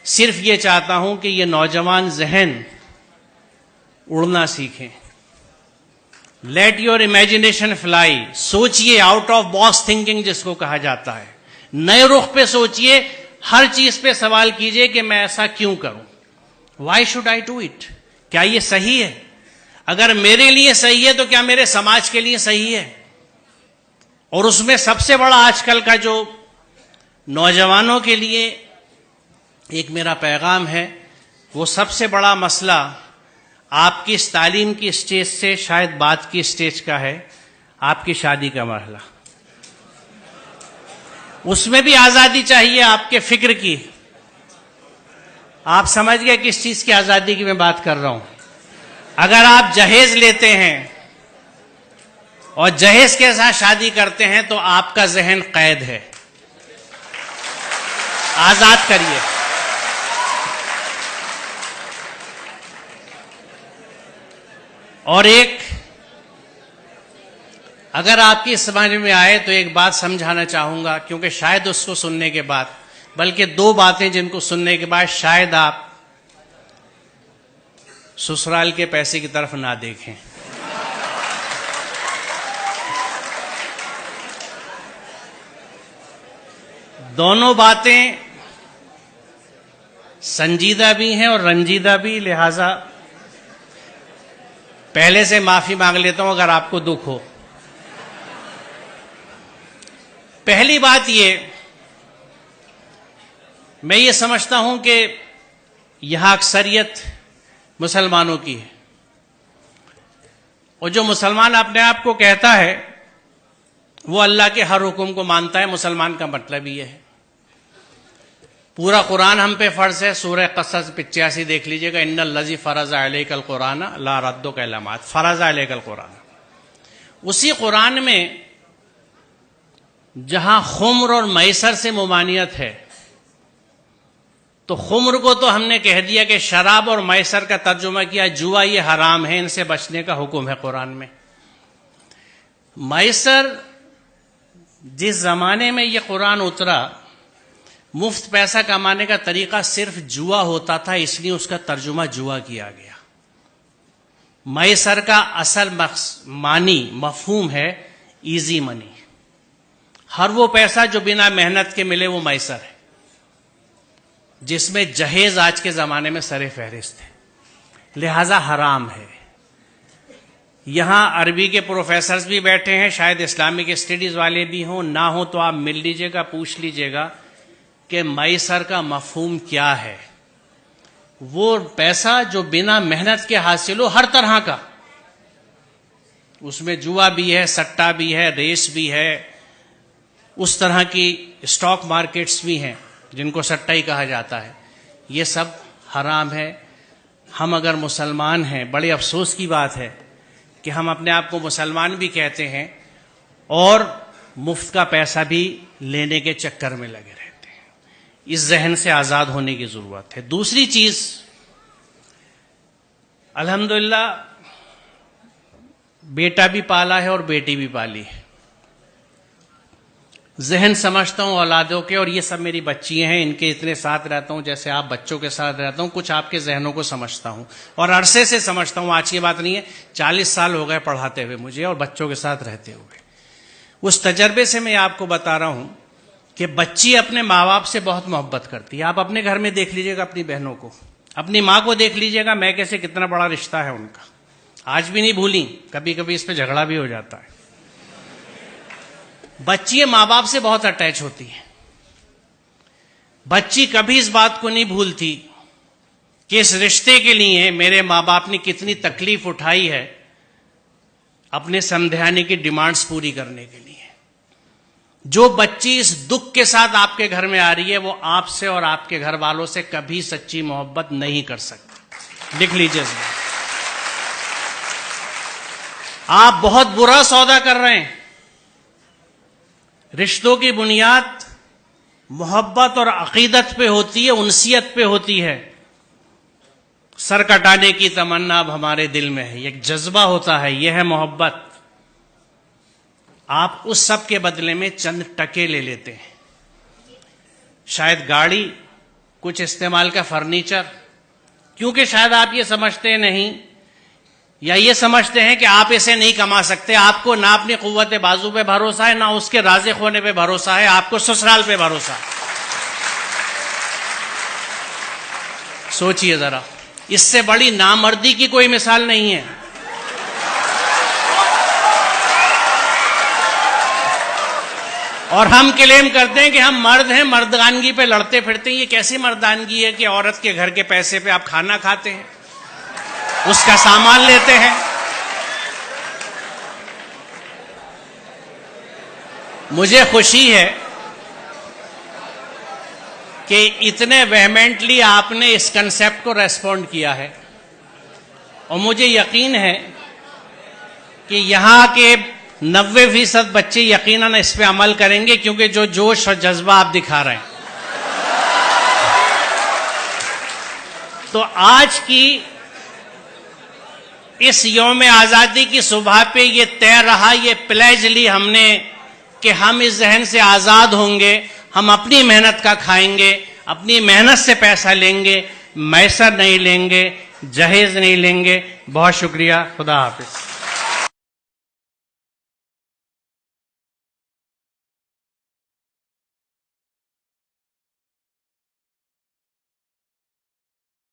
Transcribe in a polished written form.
صرف یہ چاہتا ہوں کہ یہ نوجوان ذہن اڑنا سیکھیں. Let your imagination fly. سوچئے، آؤٹ آف باکس تھنکنگ جس کو کہا جاتا ہے. نئے رخ پہ سوچئے، ہر چیز پہ سوال کیجئے کہ میں ایسا کیوں کروں. Why should I do it? کیا یہ صحیح ہے؟ اگر میرے لیے صحیح ہے تو کیا میرے سماج کے لیے صحیح ہے؟ اور اس میں سب سے بڑا آج کل کا جو نوجوانوں کے لیے ایک میرا پیغام ہے، وہ سب سے بڑا مسئلہ آپ کی اس تعلیم کی اسٹیج سے شاید بات کی اسٹیج کا ہے، آپ کی شادی کا مرحلہ. اس میں بھی آزادی چاہیے آپ کے فکر کی. آپ سمجھ گئے کس چیز کی آزادی کی میں بات کر رہا ہوں. اگر آپ جہیز لیتے ہیں اور جہیز کے ساتھ شادی کرتے ہیں تو آپ کا ذہن قید ہے. آزاد کریے. اور ایک اگر آپ کی سمجھ میں آئے تو ایک بات سمجھانا چاہوں گا، کیونکہ شاید اس کو سننے کے بعد، بلکہ دو باتیں جن کو سننے کے بعد شاید آپ سسرال کے پیسے کی طرف نہ دیکھیں. دونوں باتیں سنجیدہ بھی ہیں اور رنجیدہ بھی، لہذا پہلے سے معافی مانگ لیتا ہوں اگر آپ کو دکھ ہو. پہلی بات میں یہ سمجھتا ہوں کہ یہاں اکثریت مسلمانوں کی ہے، اور جو مسلمان اپنے آپ کو کہتا ہے وہ اللہ کے ہر حکم کو مانتا ہے. مسلمان کا مطلب یہ ہے. پورا قرآن ہم پہ فرض ہے. سورہ قصص 85 دیکھ لیجئے گا. ان الذی فرض علیک القرآن لا ردک الا ما فرض علیک القرآن. اسی قرآن میں جہاں خمر اور میسر سے ممانعت ہے، تو خمر کو تو ہم نے کہہ دیا کہ شراب، اور میسر کا ترجمہ کیا جوا، یہ حرام ہے، ان سے بچنے کا حکم ہے قرآن میں. میسر جس زمانے میں یہ قرآن اترا، مفت پیسہ کمانے کا طریقہ صرف جوا ہوتا تھا، اس لیے اس کا ترجمہ جوا کیا گیا. میسر کا اصل معنی مفہوم ہے ایزی منی. ہر وہ پیسہ جو بنا محنت کے ملے وہ میسر ہے، جس میں جہیز آج کے زمانے میں سر فہرست ہے، لہذا حرام ہے. یہاں عربی کے پروفیسرز بھی بیٹھے ہیں، شاید اسلامک اسٹڈیز والے بھی ہوں، نہ ہوں تو آپ مل لیجئے گا، پوچھ لیجئے گا کہ میسر کا مفہوم کیا ہے. وہ پیسہ جو بنا محنت کے حاصل ہو، ہر طرح کا. اس میں جوا بھی ہے، سٹا بھی ہے، ریس بھی ہے، اس طرح کی اسٹاک مارکیٹس بھی ہیں جن کو سٹا ہی کہا جاتا ہے. یہ سب حرام ہے. ہم اگر مسلمان ہیں، بڑے افسوس کی بات ہے کہ ہم اپنے آپ کو مسلمان بھی کہتے ہیں اور مفت کا پیسہ بھی لینے کے چکر میں لگے رہتے ہیں. اس ذہن سے آزاد ہونے کی ضرورت ہے. دوسری چیز، الحمدللہ بیٹا بھی پالا ہے اور بیٹی بھی پالی ہے. ذہن سمجھتا ہوں اولادوں کے، اور یہ سب میری بچیاں ہیں، ان کے اتنے ساتھ رہتا ہوں جیسے آپ بچوں کے ساتھ رہتا ہوں. کچھ آپ کے ذہنوں کو سمجھتا ہوں اور عرصے سے سمجھتا ہوں. آج کی بات نہیں ہے، 40 سال ہو گئے پڑھاتے ہوئے مجھے اور بچوں کے ساتھ رہتے ہوئے. اس تجربے سے میں آپ کو بتا رہا ہوں کہ بچی اپنے ماں باپ سے بہت محبت کرتی ہے. آپ اپنے گھر میں دیکھ لیجئے گا، اپنی بہنوں کو، اپنی ماں کو دیکھ لیجئے گا، میں کیسے کتنا بڑا رشتہ ہے ان کا. آج بھی نہیں بھولی، کبھی کبھی اس پہ جھگڑا بھی ہو جاتا ہے. بچی ماں باپ سے بہت اٹیچ ہوتی ہے. بچی کبھی اس بات کو نہیں بھولتی کہ اس رشتے کے لیے میرے ماں باپ نے کتنی تکلیف اٹھائی ہے اپنے سمدھانے کی ڈیمانڈز پوری کرنے کے لیے. جو بچی اس دکھ کے ساتھ آپ کے گھر میں آ رہی ہے، وہ آپ سے اور آپ کے گھر والوں سے کبھی سچی محبت نہیں کر سکتی. لکھ لیجیے. آپ بہت برا سودا کر رہے ہیں. رشتوں کی بنیاد محبت اور عقیدت پہ ہوتی ہے، انسیت پہ ہوتی ہے. سر کٹانے کی تمنا اب ہمارے دل میں ہے، ایک جذبہ ہوتا ہے، یہ ہے محبت. آپ اس سب کے بدلے میں چند ٹکے لے لیتے ہیں. شاید گاڑی کچھ استعمال کا فرنیچر، کیونکہ شاید آپ یہ سمجھتے نہیں یا یہ سمجھتے ہیں کہ آپ اسے نہیں کما سکتے. آپ کو نہ اپنی قوت بازو پہ بھروسہ ہے، نہ اس کے رازق ہونے پہ بھروسہ ہے، آپ کو سسرال پہ بھروسہ ہے. سوچئے ذرا، اس سے بڑی نامردی کی کوئی مثال نہیں ہے. اور ہم کلیم کرتے ہیں کہ ہم مرد ہیں، مردانگی پہ لڑتے پھرتے ہیں. یہ کیسی مردانگی ہے کہ عورت کے گھر کے پیسے پہ آپ کھانا کھاتے ہیں، اس کا سامان لیتے ہیں. مجھے خوشی ہے کہ اتنے ویہمنٹلی آپ نے اس کنسیپٹ کو ریسپونڈ کیا ہے، اور مجھے یقین ہے کہ یہاں کے 90% بچے یقیناً اس پہ عمل کریں گے، کیونکہ جو جوش اور جذبہ آپ دکھا رہے ہیں. تو آج کی اس یوم آزادی کی صبح پہ یہ طے رہا، یہ پلیج لی ہم نے کہ ہم اس ذہن سے آزاد ہوں گے، ہم اپنی محنت کا کھائیں گے، اپنی محنت سے پیسہ لیں گے، میسر نہیں لیں گے، جہیز نہیں لیں گے. بہت شکریہ. خدا حافظ.